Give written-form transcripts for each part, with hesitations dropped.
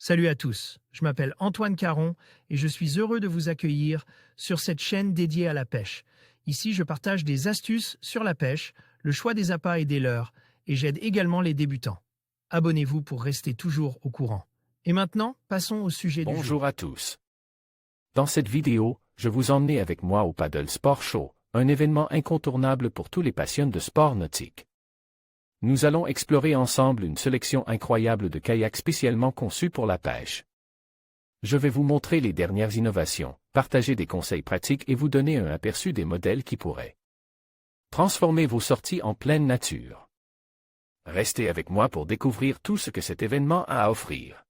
Salut à tous, je m'appelle Antoine Caron et je suis heureux de vous accueillir sur cette chaîne dédiée à la pêche. Ici, je partage des astuces sur la pêche, le choix des appâts et des leurres, et j'aide également les débutants. Abonnez-vous pour rester toujours au courant. Et maintenant, passons au sujet du jour. Bonjour à tous. Dans cette vidéo, je vous emmène avec moi au Paddle Sport Show, un événement incontournable pour tous les passionnés de sport nautique. Nous allons explorer ensemble une sélection incroyable de kayaks spécialement conçus pour la pêche. Je vais vous montrer les dernières innovations, partager des conseils pratiques et vous donner un aperçu des modèles qui pourraient transformer vos sorties en pleine nature. Restez avec moi pour découvrir tout ce que cet événement a à offrir.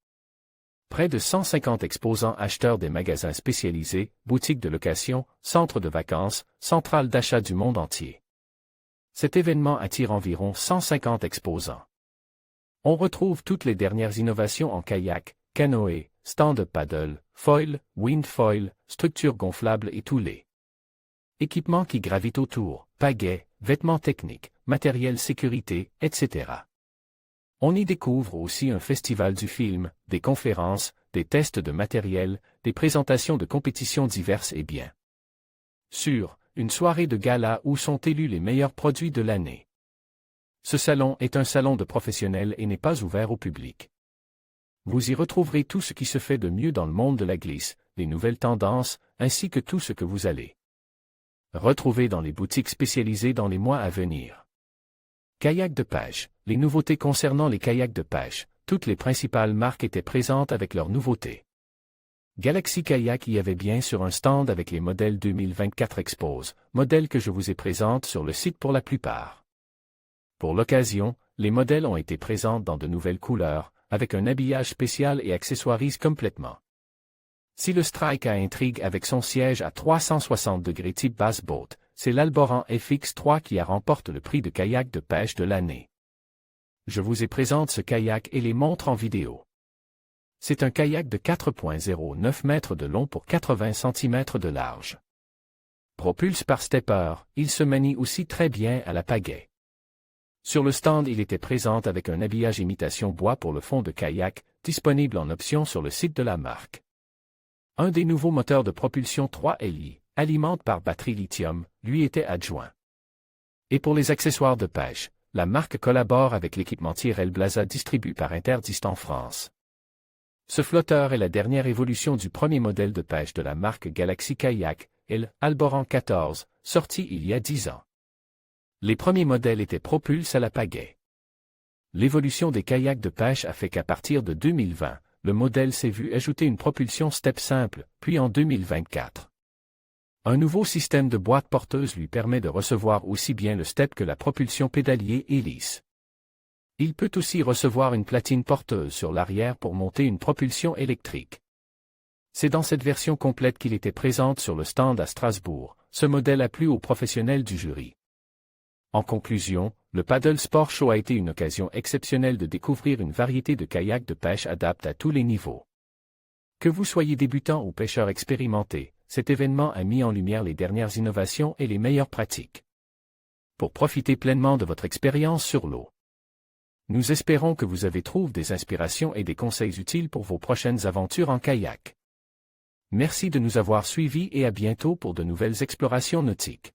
Près de 150 exposants acheteurs des magasins spécialisés, boutiques de location, centres de vacances, centrales d'achat du monde entier. Cet événement attire environ 150 exposants. On retrouve toutes les dernières innovations en kayak, canoë, stand-up paddle, foil, wind foil, structures gonflables et tous les équipements qui gravitent autour, pagaies, vêtements techniques, matériel sécurité, etc. On y découvre aussi un festival du film, des conférences, des tests de matériel, des présentations de compétitions diverses et bien sûr, une soirée de gala où sont élus les meilleurs produits de l'année. Ce salon est un salon de professionnels et n'est pas ouvert au public. Vous y retrouverez tout ce qui se fait de mieux dans le monde de la glisse, les nouvelles tendances, ainsi que tout ce que vous allez retrouver dans les boutiques spécialisées dans les mois à venir. Kayak de pêche, les nouveautés concernant les kayaks de pêche, toutes les principales marques étaient présentes avec leurs nouveautés. Galaxy Kayak y avait bien sur un stand avec les modèles 2024 Expose, modèles que je vous ai présentes sur le site pour la plupart. Pour l'occasion, les modèles ont été présents dans de nouvelles couleurs, avec un habillage spécial et accessoirisés complètement. Si le Strike a intrigue avec son siège à 360 degrés type bass boat, c'est l'Alboran FX3 qui a remporté le prix de kayak de pêche de l'année. Je vous ai présente ce kayak et les montre en vidéo. C'est un kayak de 4,09 mètres de long pour 80 cm de large. Propulse par stepper, il se manie aussi très bien à la pagaie. Sur le stand, il était présent avec un habillage imitation bois pour le fond de kayak, disponible en option sur le site de la marque. Un des nouveaux moteurs de propulsion 3 LI, alimenté par batterie lithium, lui était adjoint. Et pour les accessoires de pêche, la marque collabore avec l'équipementier Relblaza distribué par Interdist en France. Ce flotteur est la dernière évolution du premier modèle de pêche de la marque Galaxy Kayak, Alboran 14, sorti il y a 10 ans. Les premiers modèles étaient propulsés à la pagaie. L'évolution des kayaks de pêche a fait qu'à partir de 2020, le modèle s'est vu ajouter une propulsion step simple, puis en 2024. Un nouveau système de boîte porteuse lui permet de recevoir aussi bien le step que la propulsion pédalier et lisse. Il peut aussi recevoir une platine porteuse sur l'arrière pour monter une propulsion électrique. C'est dans cette version complète qu'il était présent sur le stand à Strasbourg. Ce modèle a plu aux professionnels du jury. En conclusion, le Paddle Sport Show a été une occasion exceptionnelle de découvrir une variété de kayaks de pêche adaptés à tous les niveaux. Que vous soyez débutant ou pêcheur expérimenté, cet événement a mis en lumière les dernières innovations et les meilleures pratiques. Pour profiter pleinement de votre expérience sur l'eau. Nous espérons que vous avez trouvé des inspirations et des conseils utiles pour vos prochaines aventures en kayak. Merci de nous avoir suivis et à bientôt pour de nouvelles explorations nautiques.